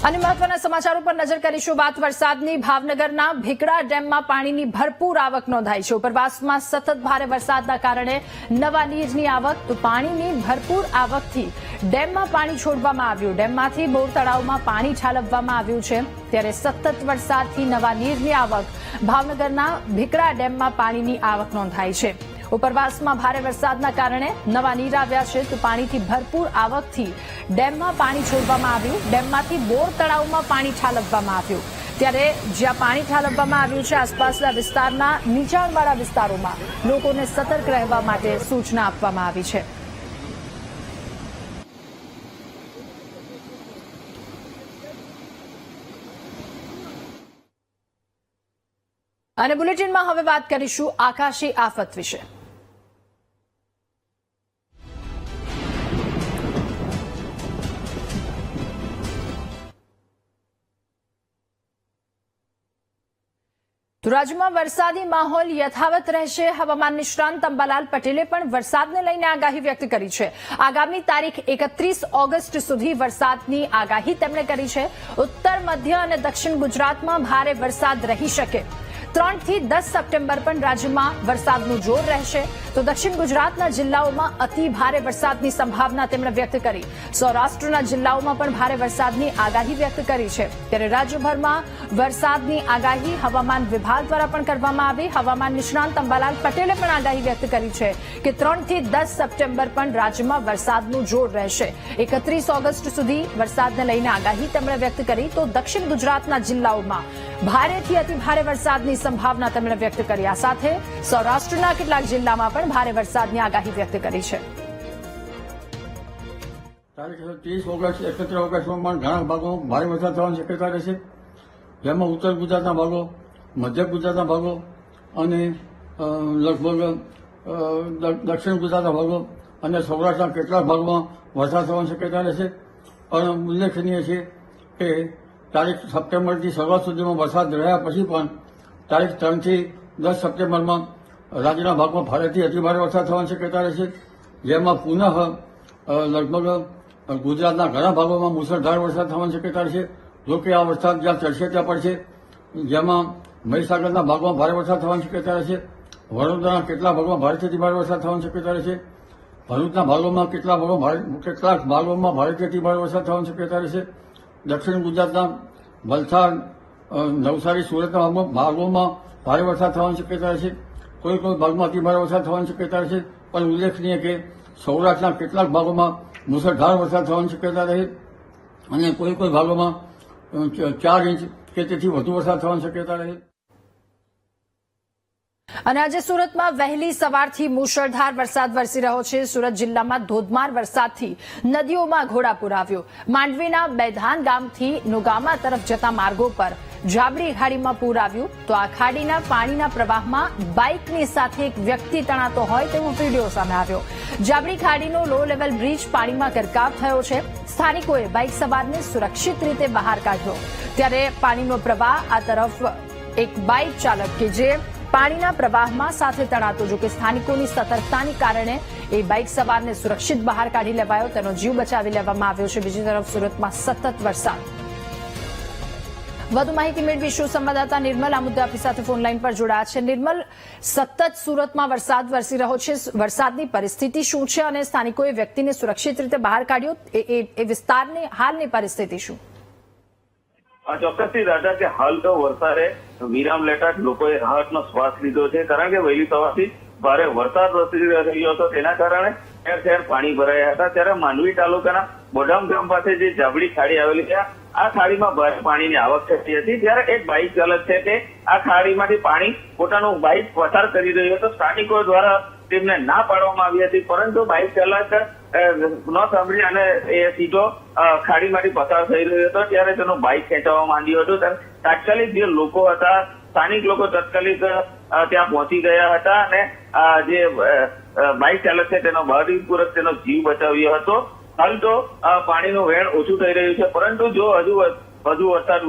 અને મહત્વના સમાચારો પર નજર કરીશું। વાત વરસાદની। ભાવનગરના ભીકડા ડેમમાં પાણીની ભરપૂર આવક નોંધાઈ છે। ઉપરવાસમાં સતત ભારે વરસાદના કારણે નવા નીરની આવક, તો પાણીની ભરપૂર આવકથી ડેમમાં પાણી છોડવામાં આવ્યું। ડેમમાંથી બોર તળાવમાં પાણી ઠાલવવામાં આવ્યું છે। ત્યારે સતત વરસાદથી નવા નીરની આવક, ભાવનગરના ભીકડા ડેમમાં પાણીની આવક નોંધાઈ છે। ઉપરવાસમાં ભારે વરસાદના કારણે નવા નીર આવ્યા છે, તો પાણીથી ભરપૂર આવકથી ડેમમાં પાણી છોડવામાં આવ્યું। ડેમમાંથી બોર તળાવમાં પાણી ઠાલવવામાં આવ્યું। ત્યારે જ્યાં પાણી ઠાલવવામાં આવ્યું છે, આસપાસના વિસ્તારના નીચાણવાળા વિસ્તારોમાં લોકોને સતર્ક રહેવા માટે સૂચના આપવામાં આવી છે। અને બુલેટિનમાં હવે વાત કરીશું આકાશી આફત વિશે। તો રાજ્યમાં વરસાદી માહોલ યથાવત રહેશે। હવામાન નિષ્ણાંત અંબાલાલ પટેલે પણ વરસાદને લઈને આગાહી વ્યક્ત કરી છે। આગામી તારીખ 31 ઓગસ્ટ સુધી વરસાદની આગાહી તેમણે કરી છે। ઉત્તર, મધ્ય અને દક્ષિણ ગુજરાતમાં ભારે વરસાદ રહી શકે। 3 થી 10 સપ્ટેમ્બર પણ રાજ્યમાં વરસાદનું જોર રહેશે। તો દક્ષિણ ગુજરાતના જિલ્લાઓમાં અતિ ભારે વરસાદની સંભાવના તેમણે વ્યક્ત કરી। સૌરાષ્ટ્રના જિલ્લાઓમાં પણ ભારે વરસાદની આગાહી વ્યક્ત કરી છે। ત્યારે રાજ્યભરમાં વરસાદની આગાહી હવામાન વિભાગ દ્વારા પણ કરવામાં આવી। હવામાન નિષ્ણાંત અંબાલાલ પટેલે પણ આગાહી વ્યક્ત કરી છે કે 3 થી 10 સપ્ટેમ્બર પણ રાજ્યમાં વરસાદનું જોર રહેશે। 31 ઓગસ્ટ સુધી વરસાદને લઈને આગાહી તેમણે વ્યક્ત કરી। તો દક્ષિણ ગુજરાતના જિલ્લાઓમાં ભારેથી અતિ ભારે વરસાદની સંભાવના તેમણે વ્યક્ત કરી। આ સાથે સૌરાષ્ટ્રના કેટલાક જિલ્લામાં પણ ભારે વરસાદની આગાહી વ્યક્ત કરી છે। તારીખ 30 ઓગસ્ટ 31 ઓગસ્ટમાં પણ ઘણા ભાગોમાં ભારે વરસાદ થવાની શક્યતા રહેશે, જેમાં ઉત્તર ગુજરાતના ભાગો, મધ્ય ગુજરાતના ભાગો અને લગભગ દક્ષિણ ગુજરાતના ભાગો અને સૌરાષ્ટ્રના કેટલાક ભાગોમાં વરસાદ થવાની શક્યતા રહેશે। પણ ઉલ્લેખનીય છે કે તારીખ સપ્ટેમ્બરથી શરૂઆત સુધીમાં વરસાદ રહ્યા પછી પણ તારીખ 3 થી 10 સપ્ટેમ્બરમાં રાજ્યના ભાગમાં ભારેથી અતિભારે વરસાદ થવાની શક્યતા રહેશે, જેમાં પુનઃ લગભગ ગુજરાતના ઘણા ભાગોમાં મુશળધાર વરસાદ થવાની શક્યતા રહેશે। જોકે આ વરસાદ જ્યાં ચડશે ત્યાં પડશે, જેમાં મહીસાગરના ભાગમાં ભારે વરસાદ થવાની શક્યતા રહેશે। વડોદરાના કેટલાક ભાગોમાં ભારેથી અતિભારે વરસાદ થવાની શક્યતા રહેશે। ભરૂચના ભાગોમાં કેટલાક ભાગોમાં ભારેથી અતિભારે વરસાદ થવાની શક્યતા રહેશે। દક્ષિણ ગુજરાતના વલસાડ, નવસારી, સુરતના ભાગોમાં ભારે વરસાદ થવાની શક્યતા રહેશે। કોઈ ભાગમાં અતિભારે વરસાદ થવાની શક્યતા રહેશે। પણ ઉલ્લેખનીય કે સૌરાષ્ટ્રના કેટલાક ભાગોમાં મુશળધાર વરસાદ થવાની શક્યતા રહે અને કોઈ ભાગોમાં 4 ઇંચ કે તેથી વધુ વરસાદ થવાની શક્યતા રહે। અને આજે સુરતમાં વહેલી સવારથી મુશળધાર વરસાદ વરસી રહ્યો છે। સુરત જિલ્લામાં ધોધમાર વરસાદથી નદીઓમાં ઘોડાપૂર આવ્યો। માંડવીના બેધાન ગામથી નોગામા તરફ જતા માર્ગો પર જાબડી ખાડીમાં પૂર આવ્યું। તો આ ખાડીના પાણીના પ્રવાહમાં બાઇકની સાથે એક વ્યક્તિ તણાતો હોય તેવો વિડીયો સામે આવ્યો। જાબડી ખાડીનો લો લેવલ બ્રિજ પાણીમાં ગરકાવ થયો છે। સ્થાનિકોએ બાઇક સવારને સુરક્ષિત રીતે બહાર કાઢ્યો। ત્યારે પાણીનો પ્રવાહ આ તરફ એક બાઇક ચાલક કે જે પાણીના પ્રવાહમાં સાથે તણાતો, જો કે સ્થાનિકોની સતર્કતાને કારણે એ બાઇક સવારને સુરક્ષિત બહાર કાઢી લેવાયો, તેનો જીવ બચાવી લેવામાં આવ્યો છે। બીજી તરફ સુરતમાં સતત વરસાદ। વધુ માહિતી મેળવીશું સંવાદદાતા નિર્મલ આ મુદ્દે આપણી સાથે ફોન લાઈન પર જોડાયા છે। નિર્મલ, સતત સુરતમાં વરસાદ વરસી રહ્યો છે, વરસાદની પરિસ્થિતિ શું છે અને સ્થાનિકોએ વ્યક્તિને સુરક્ષિત રીતે બહાર કાઢ્યો, એ વિસ્તારની હાલની પરિસ્થિતિ શું? ચોક્કસથી રાજા કે હાલ તો વરસાદે વિરામ લેતા લોકોએ રાહતનો શ્વાસ લીધો છે, કારણ કે વહેલી સવારથી ભારે વરસાદ વરસી રહ્યો હતો, તેના કારણે ઠેર ઠેર પાણી ભરાયા હતા। ત્યારે માંડવી તાલુકાના બોડામ ગામ પાસે જે જાબડી ખાડી આવેલી છે, આ ખાડીમાં ભારે પાણીની આવક થતી હતી। ત્યારે એક બાઇક ચાલક છે તે આ ખાડીમાંથી પાણી પોતાનું બાઇક પસાર કરી રહ્યો હતો। સ્થાનિકો દ્વારા તેમને ના પાડવામાં આવી હતી, પરંતુ બાઇક ચાલક ન સાંભળી અને એ સીધો ખાડીમાંથી પસાર થઈ રહ્યો હતો। ત્યારે તેનો બાઇક ખેંચવા માંડ્યો હતો। તાત્કાલિક જે લોકો હતા, સ્થાનિક લોકો તાત્કાલિક ત્યાં પહોંચી ગયા હતા અને જે બાઇક ચાલક છે તેનો બહાદુરીપૂર્વક તેનો જીવ બચાવ્યો હતો। હાલ તો પાણીનું વહેણ ઓછું થઈ રહ્યું છે, પરંતુ જો હજુ વરસાદ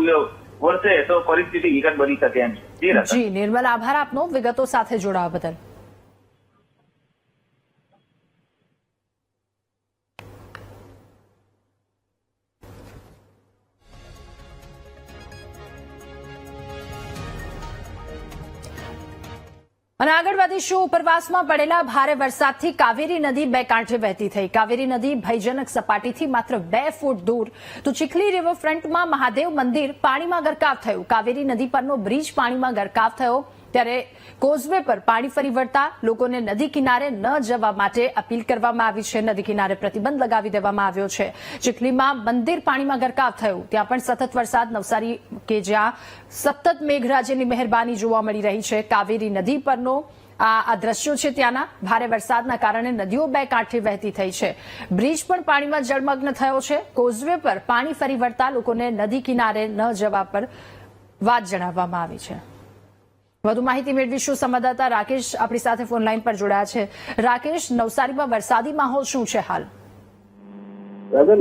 વરસે તો પરિસ્થિતિ વિકટ બની શકે એમ છે। જી નિર્મલ, આભાર આપનો વિગતો સાથે જોડાવા બદલ। અને આગળ વધીશું. ઉપરવાસમાં પડેલા ભારે વરસાદથી કાવેરી નદી બે કાંઠે વહેતી થઈ. કાવેરી નદી ભયજનક સપાટીથી માત્ર 2 ફૂટ દૂર તો ચીખલી રિવરફ્રન્ટમાં મહાદેવ મંદિર પાણીમાં ગરકાવ થયું. કાવેરી નદી પરનો બ્રિજ પાણીમાં ગરકાવ થયો ત્યારે કોઝવે પર પાણી ફરી વળતા લોકોને નદી કિનારે ન જવા માટે અપીલ કરવામાં આવી છે. નદી કિનારે પ્રતિબંધ લગાવી દેવામાં આવ્યો છે. ચીખલીમાં મંદિર પાણીમાં ગરકાવ થયું. ત્યાં પણ સતત વરસાદ. નવસારી કે જ્યાં સતત મેઘરાજાની મહેરબાની જોવા મળી રહી છે. કાવેરી નદી પરનો આ દ્રશ્યો છે ત્યાંના. ભારે વરસાદના કારણે નદીઓ બે કાંઠે વહેતી થઈ છે. બ્રિજ પણ પાણીમાં જળમગ્ન થયો છે. કોઝવે પર પાણી ફરી વળતા લોકોને નદી કિનારે ન જવા પર વાત જણાવવામાં આવી છે. વધુ માહિતી મેળવીશું. સંવાદદાતા રાકેશ આપણી સાથે ફોન લાઈન પર જોડાયા છે. રાકેશ, નવસારીમાં વરસાદી માહોલ શું છે હાલ?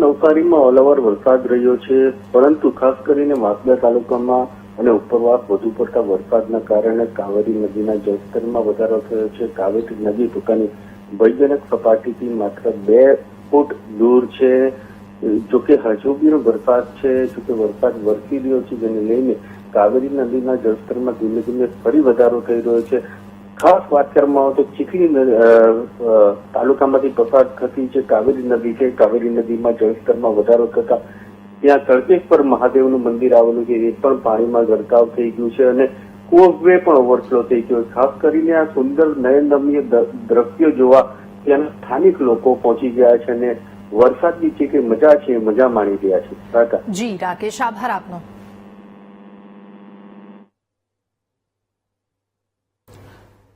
નવસારીમાં ઓલઓવર વરસાદ રહ્યો છે, પરંતુ ખાસ કરીને વાંસદા તાલુકામાં અને ઉપરવાસ વધુ પડતા વરસાદના કારણે કાવેરી નદીના જળસ્તરમાં વધારો થયો છે. કાવેરી નદી પોતાની ભયજનક સપાટીથી માત્ર 2 ફૂટ દૂર છે. જોકે હજુ બી વરસાદ છે, જોકે વરસાદ વરસી રહ્યો છે, જેને લઈને કાવેરી નદીના જળસ્તરમાં ધીમે ધીમે ફરી વધારો થઈ રહ્યો છે. ખાસ વાત કરવામાં આવે તો ચીખલી તાલુકામાંથી પસાર થતી જે કાવેરી નદી છે, કાવેરી નદીમાં જળસ્તરમાં વધારો થતા ત્યાં તળકેશ્વર મહાદેવનું મંદિર આવેલું છે, એ પણ પાણીમાં ગરકાવ થઈ ગયું છે અને કોઝવે પણ ઓવરફ્લો થઈ ગયો. ખાસ કરીને આ સુંદર નયનરમ્ય દ્રશ્યો જોવા ત્યાંના સ્થાનિક લોકો પહોંચી ગયા છે અને વરસાદની જે કે મજા છે એ મજા માણી રહ્યા છે. જી રાકેશ, આભાર આપનો.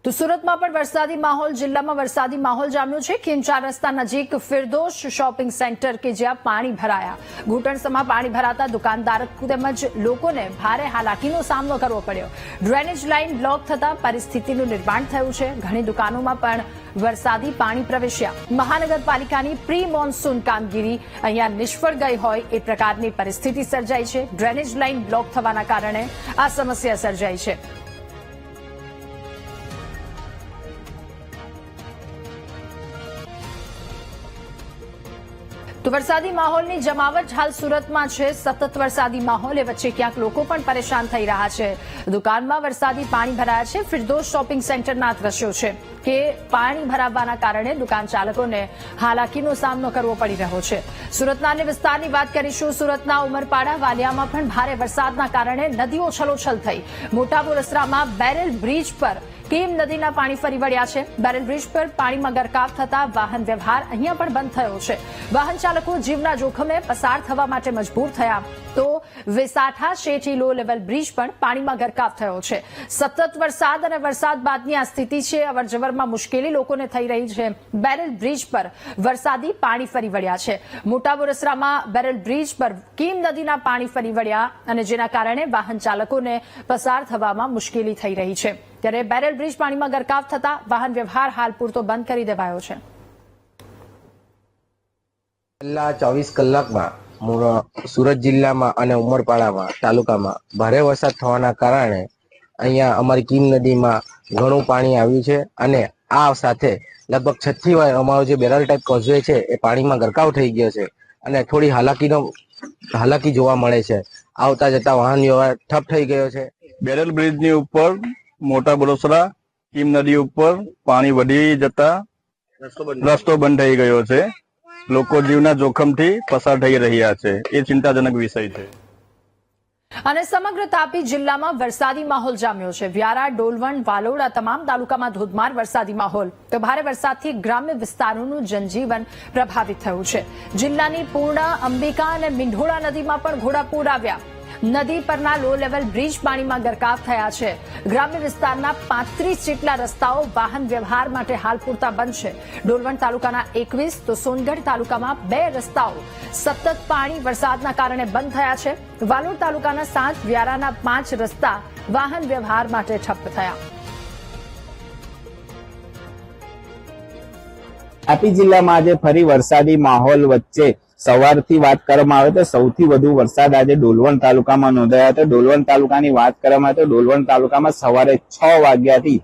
તો સુરતમાં પણ વરસાદી માહોલ. જિલ્લામાં વરસાદી માહોલ જામ્યો છે. ખીમચાર રસ્તા નજીક ફિરદોશ શોપિંગ સેન્ટર કે જ્યાં પાણી ભરાયા. ઘૂંટણસમાં પાણી ભરાતા દુકાનદાર તેમજ લોકોને ભારે હાલાકીનો સામનો કરવો પડ્યો. ડ્રેનેજ લાઇન બ્લોક થતા પરિસ્થિતિનું નિર્માણ થયું છે. ઘણી દુકાનોમાં પણ વરસાદી પાણી પ્રવેશ્યા. મહાનગરપાલિકાની પ્રી મોન્સૂન કામગીરી અહીંયા નિષ્ફળ ગઈ હોય એ પ્રકારની પરિસ્થિતિ સર્જાઈ છે. ડ્રેનેજ લાઇન બ્લોક થવાના કારણે આ સમસ્યા સર્જાઈ છે. તો વરસાદી માહોલની જમાવટ હાલ સુરતમાં છે. સતત વરસાદી માહોલ એ વચ્ચે ક્યાંક લોકો પણ પરેશાન થઈ રહ્યા છે. દુકાનમાં વરસાદી પાણી ભરાયા છે. ફિરદોશ શોપિંગ સેન્ટરના દ્રશ્યો છે કે પાણી ભરાવાના કારણે દુકાન ચાલકોને હાલાકીનો સામનો કરવો પડી રહ્યો છે. સુરતના અન્ય વિસ્તારની વાત કરીશું. સુરતના ઉમરપાડા વાલિયામાં પણ ભારે વરસાદના કારણે નદીઓ છલોછલ થઈ. મોટા બોરસરામાં બેરેલ બ્રિજ પર કેમ નદીના પાણી ફરી વળ્યા છે. બેરેલ બ્રિજ પર પાણીમાં ગરકાવ થતા વાહન વ્યવહાર અહીંયા પણ બંધ થયો છે. વાહન ચાલકો જીવના જોખમે પસાર થવા માટે મજબૂર થયા. તો વેસાઠા શેઠી લો લેવલ બ્રિજ પણ પાણીમાં ગરકાવ થયો છે. સતત વરસાદ અને વરસાદ બાદની આ સ્થિતિ છે. અવરજવરમાં મુશ્કેલી લોકોને થઈ રહી છે. બેરેલ બ્રિજ પર વરસાદી પાણી ફરી વળ્યા છે. મોટા બોરસરામાં બેરેલ બ્રિજ પર કેમ નદીના પાણી ફરી વળ્યા અને જેના કારણે વાહન ચાલકોને પસાર થવામાં મુશ્કેલી થઈ રહી છે. ત્યારે બેરેલ બ્રિજ પાણીમાં ગરકાવ થતા વાહન વ્યવહાર હાલ પૂરતો બંધ કરી દેવાયો છે. છેલ્લા 24 કલાકમાં સુરત જિલ્લામાં અને ઉમરપાડામાં તાલુકામાં ભારે વરસાદ થવાના કારણે અહીંયા અમારી કીમ નદીમાં ઘણું પાણી આવ્યું છે અને આ સાથે લગભગ 6 થી વાર અમારો જે બેરલ ટાઈપ કોઝવે છે એ પાણીમાં ગરકાવ થઈ ગયો છે અને થોડી હાલાકી જોવા મળે છે. આવતા જતા વાહન વ્યવહાર ઠપ થઈ ગયો છે. બેરલ બ્રિજની ઉપર મોટા બોરસરા કીમ નદી ઉપર પાણી વધી જતા રસ્તો બંધ થઈ ગયો છે. લોકો જીવના જોખમથી પસાર થઈ રહ્યા છે. એ ચિંતાજનક વિષય છે. અને સમગ્ર તાપી જિલ્લામાં વરસાદી માહોલ જામ્યો છે. વ્યારા, ડોલવણ, વાલોડ આ તમામ તાલુકામાં ધોધમાર વરસાદી માહોલ. તો ભારે વરસાદથી ગ્રામ્ય વિસ્તારોનું જનજીવન પ્રભાવિત થયું છે. જિલ્લાની પૂર્ણા, અંબિકા અને મીંઢોળા નદીમાં પણ ઘોડાપૂર આવ્યા. નદી પરના લો લેવલ બ્રિજ પાણીમાં ગરકાવ થયા છે. ગ્રામ્ય વિસ્તારના 35 જેટલા રસ્તાઓ વાહન વ્યવહાર માટે હાલ પૂરતા બંધ છે. ડોલવણ તાલુકાના 21 તો સોનગઢ તાલુકામાં 2 રસ્તાઓ સતત પાણી વરસાદના કારણે બંધ થયા છે. વાલોડ તાલુકાના 7, વ્યારાના 5 રસ્તા વાહન વ્યવહાર માટે ઠપ્પ થયા. તાપી જિલ્લામાં આજે ફરી વરસાદી માહોલ વચ્ચે સવારથી વાત કરવામાં આવે તો સૌથી વધુ વરસાદ આજે ડોલવણ તાલુકામાં નોંધાયો હતો. ડોલવણ તાલુકાની વાત કરવામાં આવે તો ડોલવણ તાલુકામાં સવારે 6 વાગ્યાથી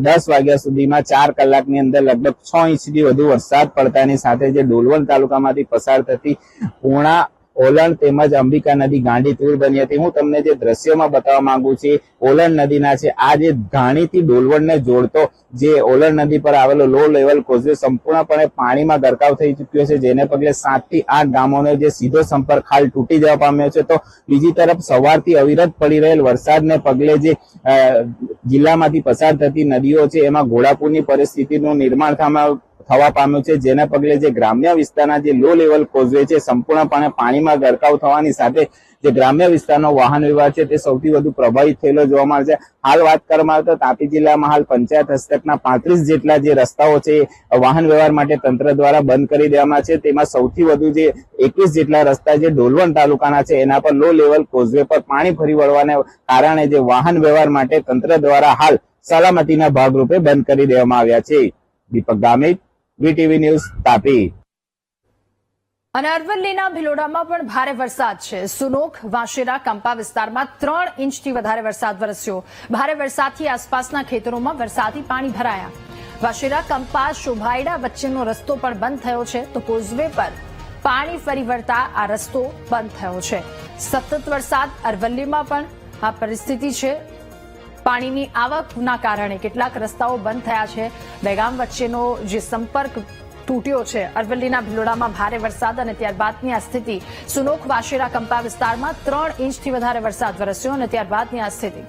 10 વાગ્યા સુધીમાં 4 કલાકની અંદર લગભગ 6 ઇંચથી વધુ વરસાદ પડતાની સાથે જે ડોલવણ તાલુકામાંથી પસાર થતી પૂર્ણા ઓલણ તેમજ અંબિકા નદી ગાંડીતુર બની હતી. હું તમને જે દ્રશ્યોમાં બતાવવા માંગુ છું ઓલણ નદીના છે. આ જે ઘાણીથી ડોલવણને જોડતો જે ઓલણ નદી પર આવેલો લો લેવલ કોઝવે સંપૂર્ણપણે પાણીમાં ગરકાવ થઈ ચુક્યો છે, જેને પગલે 7 થી 8 ગામોનો જે સીધો સંપર્ક હાલ તૂટી જવા પામ્યો છે. તો બીજી તરફ સવારથી અવિરત પડી રહેલ વરસાદને પગલે જે જિલ્લામાંથી પસાર થતી નદીઓ છે એમાં ઘોડાપૂરની પરિસ્થિતિનું નિર્માણ થવા પામ્યું છે, જેના પગલે જે ગ્રામ્ય વિસ્તારના જે લો લેવલ કોઝવે છે સંપૂર્ણપણે પાણીમાં ગરકાવ થવાની સાથે જે ગ્રામ્ય વિસ્તારનો વાહન વ્યવહાર છે તે સૌથી વધુ પ્રભાવિત થયેલો જોવા મળે છે. હાલ વાત કરવામાં આવે તો તાપી જિલ્લામાં હાલ પંચાયત હસ્તકના 35 જેટલા જે રસ્તાઓ છે વાહન વ્યવહાર માટે તંત્ર દ્વારા બંધ કરી દેવામાં છે. તેમાં સૌથી વધુ જે 21 જેટલા રસ્તા જે ડોલવણ તાલુકાના છે એના પર લો લેવલ કોઝવે પર પાણી ફરી વળવાને કારણે જે વાહન વ્યવહાર માટે તંત્ર દ્વારા હાલ સલામતીના ભાગરૂપે બંધ કરી દેવામાં આવ્યા છે. દીપક ગામિત, વીટીવી ન્યૂઝ, તાપી. અને અરવલ્લીના ભિલોડામાં પણ ભારે વરસાદ છે. સુનોખ, વાશેરા, કંપા વિસ્તારમાં 3 ઇંચથી વધારે વરસાદ વરસ્યો. ભારે વરસાદથી આસપાસના ખેતરોમાં વરસાદી પાણી ભરાયા. વાશેરા, કંપા, શોભાયડા વચ્ચેનો રસ્તો પણ બંધ થયો છે, તો કોઝવે પર પાણી ફરી વળતા આ રસ્તો બંધ થયો છે. સતત વરસાદ અરવલ્લીમાં પણ આ પરિસ્થિતિ છે. પાણીની આવકના કારણે કેટલાક રસ્તાઓ બંધ થયા છે. બે ગામ વચ્ચેનો જે સંપર્ક તૂટ્યો છે. અરવલ્લીના ભિલોડામાં ભારે વરસાદ અને ત્યારબાદની આ સ્થિતિ. સુનોખ, વાશેરા, કંપા વિસ્તારમાં 3 ઇંચથી વધારે વરસાદ વરસ્યો અને ત્યારબાદની આ સ્થિતિ.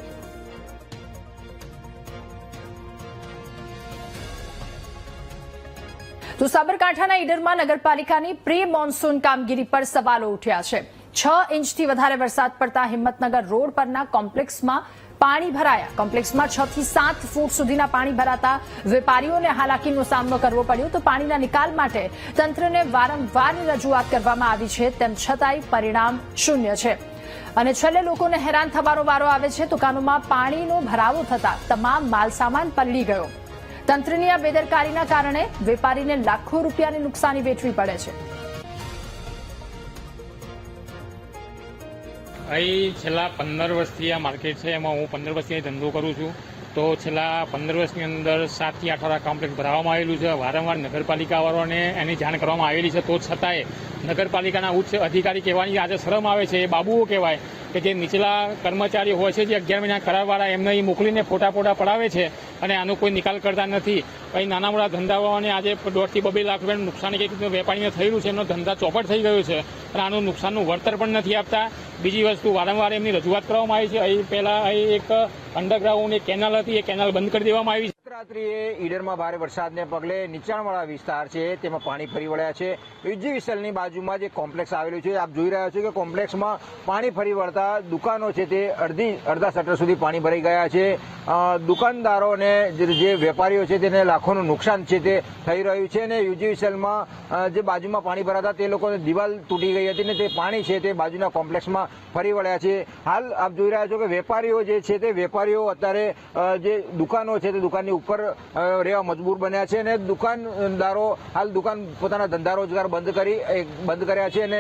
તો સાબરકાંઠાના ઈડરમાં નગરપાલિકાની પ્રી મોન્સૂન કામગીરી પર સવાલો ઉઠ્યા છે. 6 ઇંચથી વધારે વરસાદ પડતા હિંમતનગર રોડ પરના કોમ્પ્લેક્સમાં પાણી ભરાયા. કોમ્પ્લેક્સમાં 6 થી 7 ફૂટ સુધીના પાણી ભરાતા વેપારીઓને હાલાકીનો સામનો કરવો પડ્યો. તો પાણીના નિકાલ માટે તંત્રને વારંવાર રજૂઆત કરવામાં આવી છે, તેમ છતાંય પરિણામ શૂન્ય છે. અને છેલ્લે લોકોને હેરાન થવાનો વારો આવે છે. દુકાનોમાં પાણીનો ભરાવો થતા તમામ માલસામાન પલળી ગયો. તંત્રની આ બેદરકારીના કારણે વેપારીને લાખો રૂપિયાની નુકસાની વેઠવી પડે છે. અહીં છેલ્લા 15 વર્ષથી આ માર્કેટ છે, એમાં હું 15 વર્ષથી ધંધો કરું છું. તો છેલ્લા 15 વર્ષની અંદર 7 થી 8 વાળા કોમ્પ્લેક્સ ભરાવામાં આવેલું છે. વારંવાર નગરપાલિકાવાળાને એની જાણ કરવામાં આવેલી છે, તો છતાંય નગરપાલિકાના ઉચ્ચ અધિકારી કહેવાની આજે શરમ આવે છે. એ બાબુઓ કહેવાય કે જે નીચલા કર્મચારી હોય છે, જે 11 મહિના કરારવાળા, એમને અહીં મોકલીને ફોટા પડાવે છે અને આનો કોઈ નિકાલ કરતા નથી. અહીં નાના મોટા ધંધાઓને આજે 1.5 થી 2 લાખ રૂપિયાનું નુકસાન એક વેપારીને થયેલું છે. એમનો ધંધા ચોપટ થઈ ગયો છે અને આનું નુકસાનનું વળતર પણ નથી આપતા. બીજી વસ્તુ, વારંવાર એમની રજૂઆત કરવામાં આવી છે. અહીં પહેલા અહીં એક અંડરગ્રાઉન્ડ એક કેનાલ હતી, એ કેનાલ બંધ કરી દેવામાં આવી છે. રાત્રિએ ઈડરમાં ભારે વરસાદને પગલે નીચાણવાળા વિસ્તાર છે તેમાં પાણી ફરી વળ્યા છે. યુજીવીસલની બાજુમાં જે કોમ્પ્લેક્સ આવેલું છે, આપ જોઈ રહ્યા છો કે કોમ્પ્લેક્સમાં પાણી ફરી વળતા દુકાનો છે તે અડધા શટર સુધી પાણી ભરાઈ ગયા છે. દુકાનદારોને જે વેપારીઓ છે તેને લાખોનું નુકસાન છે તે થઈ રહ્યું છે. અને યુજીવીસલમાં જે બાજુમાં પાણી ભરાતા તે લોકોને દિવાલ તૂટી ગઈ હતી ને તે પાણી છે તે બાજુના કોમ્પ્લેક્સમાં ફરી વળ્યા છે. હાલ આપ જોઈ રહ્યા છો કે વેપારીઓ જે છે તે વેપારીઓ અત્યારે જે દુકાનો છે તે દુકાનની ઉપર રહેવા મજબૂર બન્યા છે અને દુકાનદારો હાલ પોતાના ધંધા રોજગાર બંધ કર્યા છે અને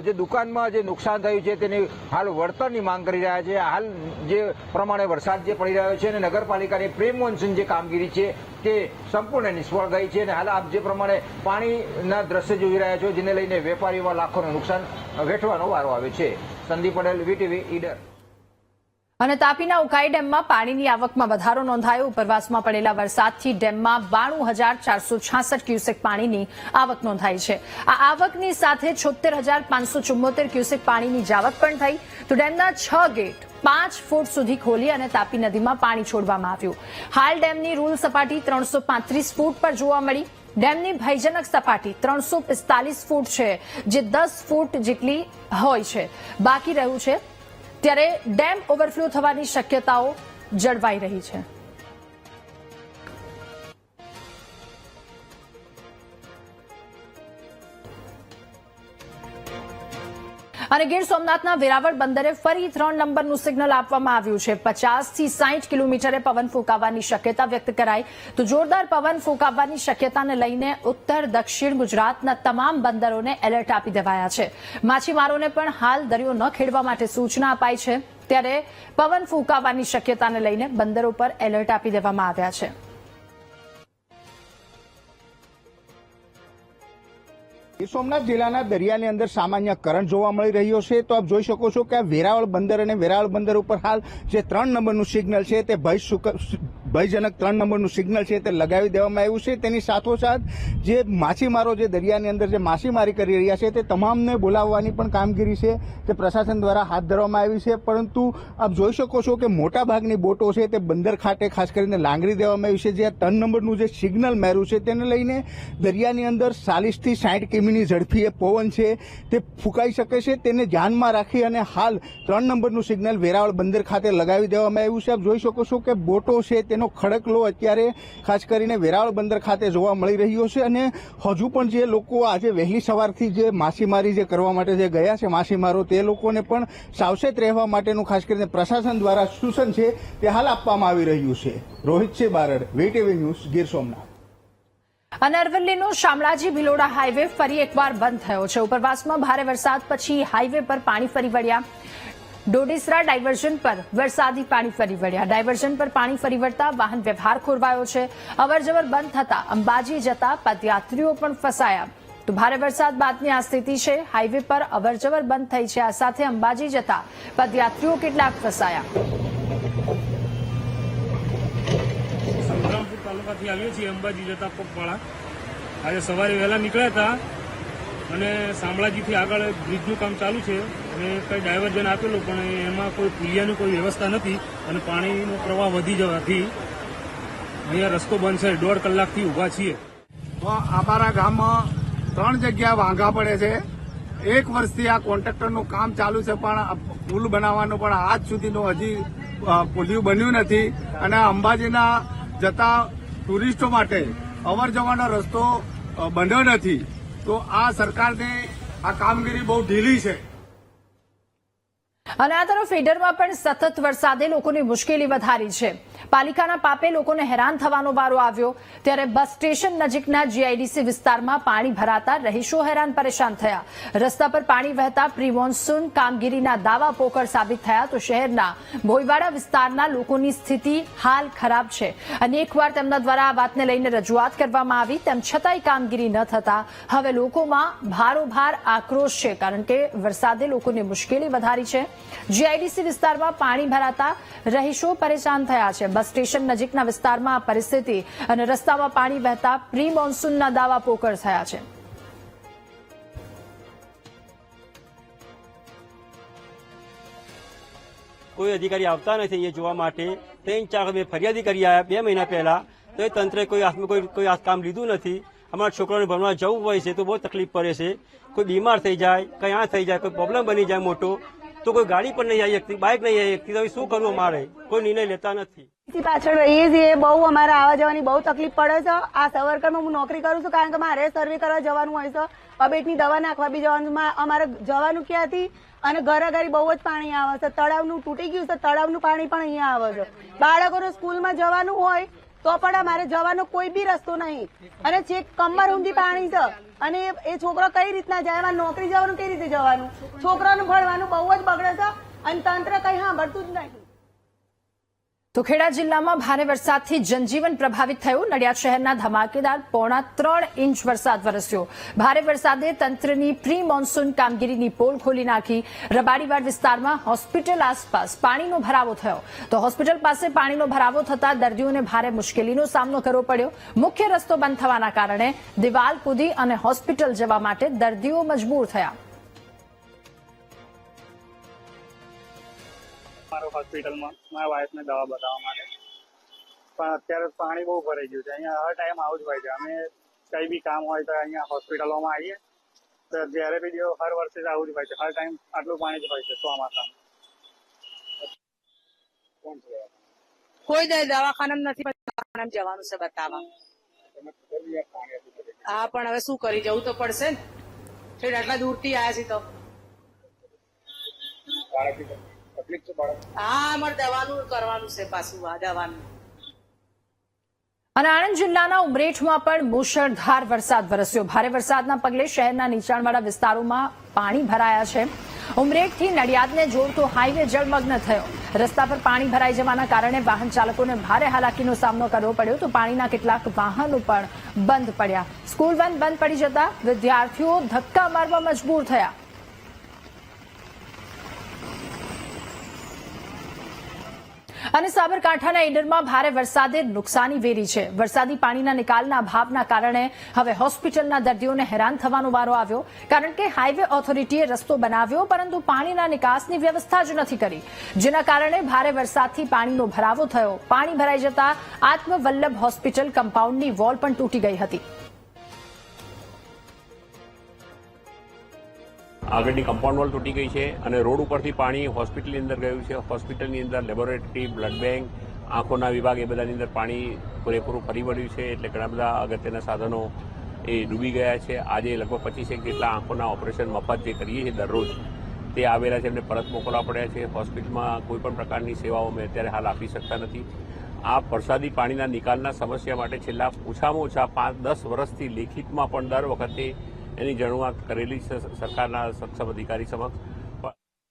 જે દુકાનમાં જે નુકસાન થયું છે તેની હાલ વળતરની માંગ કરી રહ્યા છે. હાલ જે પ્રમાણે વરસાદ જે પડી રહ્યો છે અને નગરપાલિકાની પ્રી મોન્સૂન જે કામગીરી છે તે સંપૂર્ણ નિષ્ફળ ગઈ છે અને હાલ આપ જે પ્રમાણે પાણીના દ્રશ્ય જોઈ રહ્યા છો, જેને લઈને વેપારીઓમાં લાખોનું નુકસાન વેઠવાનો વારો આવે છે. સંદીપ પટેલ, વીટીવી, ઈડર. અને તાપીના ઉકાઈ ડેમમાં પાણીની આવકમાં વધારો નોંધાયો. ઉપરવાસમાં પડેલા વરસાદથી ડેમમાં 92,466 ક્યુસેક પાણીની આવક નોંધાઈ છે. આ આવકની સાથે 76,574 ક્યુસેક પાણીની જાવક પણ થઈ. તો ડેમના 6 ગેટ 5 ફૂટ સુધી ખોલી અને તાપી નદીમાં પાણી છોડવામાં આવ્યું. હાલ ડેમની રૂલ સપાટી 335 ફૂટ પર જોવા મળી. ડેમની ભયજનક સપાટી 345 ફૂટ છે, જે 10 ફૂટ જેટલી હોય છે બાકી રહ્યું છે. ત્યારે ડેમ ઓવરફ્લો થવાની શક્યતાઓ જળવાઈ રહી છે. અને ગીર સોમનાથના વેરાવળ બંદરે ફરી 3 નંબરનું સિગ્નલ આપવામાં આવ્યું છે. 50 થી 60 કિલોમીટરે પવન ફૂંકાવાની શક્યતા વ્યક્ત કરાઈ. તો જોરદાર પવન ફૂંકાવાની શક્યતાને લઈને ઉત્તર દક્ષિણ ગુજરાતના તમામ બંદરોને એલર્ટ આપી દેવાયા છે. માછીમારોને પણ હાલ દરિયો ન ખેડવા માટે સૂચના અપાઈ છે. ત્યારે પવન ફૂંકાવાની શક્યતાને લઈને બંદરો પર એલર્ટ આપી દેવામાં આવ્યા છે. ગીર સોમનાથ જિલ્લાના દરિયાની અંદર સામાન્ય કરંટ જોવા મળી રહ્યો છે. તો આપ જોઈ શકો છો કે આ વેરાવળ બંદર અને વેરાવળ બંદર ઉપર હાલ જે 3 નંબરનું સિગ્નલ છે તે ભયજનક 3 નંબરનું સિગ્નલ છે તે લગાવી દેવામાં આવ્યું છે. તેની સાથોસાથ જે માછીમારો જે દરિયાની અંદર જે માછીમારી કરી રહ્યા છે તે તમામને બોલાવવાની પણ કામગીરી છે તે પ્રશાસન દ્વારા હાથ ધરવામાં આવી છે. પરંતુ આપ જોઈ શકો છો કે મોટાભાગની બોટો છે તે બંદર ખાતે ખાસ કરીને લાંગરી દેવામાં આવી છે. જે 3 નંબરનું જે સિગ્નલ માર્યું છે તેને લઈને દરિયાની અંદર 40 થી 60 કિમીની ઝડપીએ પવન છે તે ફૂંકાઈ શકે છે. તેને ધ્યાનમાં રાખી અને હાલ 3 નંબરનું સિગ્નલ વેરાવળ બંદર ખાતે લગાવી દેવામાં આવ્યું છે. આપ જોઈ શકો છો કે બોટો છે તેનો ખડકલો અત્યારે ખાસ કરીને વેરાવળ બંદર ખાતે જોવા મળી રહ્યો છે. અને હજુ પણ જે લોકો આજે વહેલી સવારથી જે માછીમારી જે કરવા માટે જે ગયા છે માછીમારો, તે લોકોને પણ સાવચેત રહેવા માટેનું ખાસ કરીને પ્રશાસન દ્વારા સૂચન છે તે હાલ આપવામાં આવી રહ્યું છે. Rohitsinh Barad, VTV news, Gir Somnath. અને અરવલ્લીનો શામળાજી ભિલોડા હાઈવે ફરી એકવાર બંધ થયો છે. ઉપરવાસમાં ભારે વરસાદ પછી હાઈવે પર પાણી ફરી વળ્યા. ડોડેસરા ડાયવર્ઝન પર વરસાદી પાણી ફરી વળ્યા. ડાયવર્ઝન પર પાણી ફરી વળતા વાહન વ્યવહાર ખોરવાયો છે. અવરજવર બંધ થતા અંબાજી જતા પદયાત્રીઓ પણ ફસાયા. તો ભારે વરસાદ બાદની આ સ્થિતિ છે. હાઈવે પર અવરજવર બંધ થઈ છે. આ સાથે અંબાજી જતા પદયાત્રીઓ કેટલાક ફસાયા. સંગ્રામપુર તાલુકાથી આવીએ છીએ અંબાજી જતા પગપાળા. આજે સવારે વહેલા નીકળ્યા હતા અને શામળાજીથી આગળ બ્રિજનું કામ ચાલુ છે અને કંઈ ડાયવર્ઝન આપેલું પણ એમાં કોઈ પુલિયાની કોઈ વ્યવસ્થા નથી અને પાણીનો પ્રવાહ વધી જવાથી અહીંયા રસ્તો બંધ છે. 1.5 કલાકથી ઊભા છીએ. તો અમારા ગામમાં 3 જગ્યા વાંઘા પડે છે. 1 વર્ષથી આ કોન્ટ્રાક્ટરનું કામ ચાલુ છે પણ પુલ બનાવવાનું પણ આજ સુધીનું હજી પુલિયું બન્યું નથી. અને અંબાજીના જતા ટુરિસ્ટો માટે અવર જવાનો રસ્તો બન્યો નથી. તો આ સરકારની આ કામગીરી બહુ ઢીલી છે. અને આ તરફ ઈડરમાં પણ સતત વરસાદે લોકોની મુશ્કેલી વધારી છે. પાલિકાના પાપે લોકોને હેરાન થવાનો વારો આવ્યો. ત્યારે બસ સ્ટેશન નજીકના જીઆઈડીસી વિસ્તારમાં પાણી ભરાતા રહીશો હેરાન પરેશાન થયા. રસ્તા પર પાણી વહેતા પ્રી મોન્સૂન કામગીરીના દાવા પોકળ સાબિત થયા. તો શહેરના ભોયવાડા વિસ્તારના લોકોની સ્થિતિ હાલ ખરાબ છે. અનેકવાર તેમના દ્વારા આ વાતને લઈને રજૂઆત કરવામાં આવી, તેમ છતાંય કામગીરી ન થતા હવે લોકોમાં ભારોભાર આક્રોશ છે. કારણ કે વરસાદે લોકોની મુશ્કેલી વધારી છે. જીઆઈડીસી વિસ્તારમાં પાણી ભરાતા રહીશો પરેશાન થયા છે. બસ સ્ટેશન નજીકના વિસ્તારમાં આ પરિસ્થિતિ અને રસ્તામાં પાણી વહેતા પ્રી મોન્સૂનના દાવા પોકળ થયા છે. કોઈ અધિકારી આવતા નથી અહીંયા જોવા માટે. 3-4 મેં ફરિયાદી કરી આવ્યા 2 મહિના પહેલા, તો એ તંત્રે કોઈ કામ લીધું નથી. અમારા છોકરાઓને ભણવા જવું હોય છે તો બહુ તકલીફ પડે છે. કોઈ બીમાર થઈ જાય, કંઈ આ થઈ જાય, કોઈ પ્રોબ્લેમ બની જાય મોટો, તો કોઈ ગાડી પણ નહીં આવી શકતી, બાઇક નહીં આવી શકતી. તો શું કરવું અમારે? કોઈ નિર્ણય લેતા નથી. પાછળ રહીએ છીએ, બહુ અમારે આવવા જવાની બહુ તકલીફ પડે છે. આ સવરકરમાં હું નોકરી કરું છું કારણ કે મારે સર્વે કરવા જવાનું હોય છે. અબેટની દવા નાખવા બી જવાનું. અમારે જવાનું ક્યાંથી? અને ઘરે બહુ જ પાણી આવે છે. તળાવનું તૂટી ગયું છે, તળાવનું પાણી પણ અહીંયા આવે છે. બાળકોને સ્કૂલમાં જવાનું હોય તો પણ અમારે જવાનો કોઈ બી રસ્તો નહીં. અને છેક કમર ઊંધી પાણી છે અને એ છોકરો કઈ રીતના જાય? અમારે નોકરી જવાનું કઈ રીતે જવાનું? છોકરાનું ભણવાનું બહુ જ બગડે છે અને તંત્ર કઈ સાંભળતું જ નહીં. તો ખેડા જિલ્લામાં ભારે વરસાદથી જનજીવન પ્રભાવિત થયું. નડિયાદ શહેરના ધમાકેદાર 3.25 ઇંચ વરસાદ વરસ્યો. ભારે વરસાદે તંત્રની પ્રી મોન્સૂન કામગીરીની પોલ ખોલી નાખી. રબાડીવાડ વિસ્તારમાં હોસ્પિટલ આસપાસ પાણીનો ભરાવો થયો. તો હોસ્પિટલ પાસે પાણીનો ભરાવો થતા દર્દીઓને ભારે મુશ્કેલીનો સામનો કરવો પડ્યો. મુખ્ય રસ્તો બંધ થવાના કારણે દિવાલ કૂદી અને હોસ્પિટલ જવા માટે દર્દીઓ મજબૂર થયા. હોસ્પિટલમાં મારા વાઈફને દવા બતાવવા માટે, પણ અત્યારે પાણી બહુ ભરાઈ ગયું છે. અહીંયા હર ટાઈમ આવું જ હોય છે. અમે કઈ બી કામ હોય તો અહીંયા હોસ્પિટલોમાં આવીએ તો જ્યારે બી હર વર્ષે આવું જ હોય છે. હર ટાઈમ આટલું પાણી જ હોય છે ચોમાસામાં. કોઈ દવાખાના નથી, દવાખાના જવાનું છે બતાવવા. હા, પણ હવે શું કરી, જવું તો પડશે ને. આટલા દૂરથી આવ્યા છે તો હા, અમારે દવાનું કરવાનું છે પાછું. આ દવાનું. અને આણંદ જિલ્લાના ઉમરેઠમાં પણ મુશળધાર વરસાદ વરસ્યો. ભારે વરસાદના પગલે શહેરના નીચાણવાળા વિસ્તારોમાં પાણી ભરાયા છે. ઉમરેઠથી નડિયાદને જોડતો હાઈવે જળમગ્ન થયો. રસ્તા પર પાણી ભરાઈ જવાના કારણે વાહન ચાલકોને ભારે હાલાકીનો સામનો કરવો પડ્યો તો પાણીના કેટલાક વાહનો પણ બંધ પડ્યા. સ્કૂલ વેન બંધ પડી જતા વિદ્યાર્થીઓ ધક્કા મારવા મજબૂર થયા. અને સાબરકાંઠાના ઈડરમાં ભારે વરસાદે નુકસાની વેરી છે. વરસાદી પાણીના નિકાલના અભાવના કારણે હવે હોસ્પિટલના દર્દીઓને હેરાન થવાનો વારો આવ્યો, કારણ કે હાઈવે ઓથોરિટીએ રસ્તો બનાવ્યો પરંતુ પાણીના નિકાસની વ્યવસ્થા જ નથી કરી, જેના કારણે ભારે વરસાદથી પાણીનો ભરાવો થયો. પાણી ભરાઈ જતા આત્મવલ્લભ હોસ્પિટલ કમ્પાઉન્ડની વોલ પણ તૂટી ગઈ હતી. આગળની કમ્પાઉન્ડ વોલ તૂટી ગઈ છે અને રોડ ઉપરથી પાણી હોસ્પિટલની અંદર ગયું છે. હોસ્પિટલની અંદર લેબોરેટરી, બ્લડ બેંક, આંખોના વિભાગ એ બધાની અંદર પાણી પૂરેપૂરું ફરી વળ્યું છે, એટલે ઘણા બધા અગત્યના સાધનો એ ડૂબી ગયા છે. આજે લગભગ 25 જેટલા આંખોના ઓપરેશન મફત જે કરીએ છીએ દરરોજ તે આવેલા છે, એમને પરત મોકલવા પડ્યા છે. હોસ્પિટલમાં કોઈ પણ પ્રકારની સેવાઓ અમે અત્યારે હાલ આપી શકતા નથી. આ વરસાદી પાણીના નિકાલના સમસ્યા માટે છેલ્લા ઓછામાં ઓછા 5-10 વર્ષથી લેખિતમાં પણ દર વખતે એની રજૂઆત કરેલી છે સરકારના સક્ષમ અધિકારી સમક્ષ.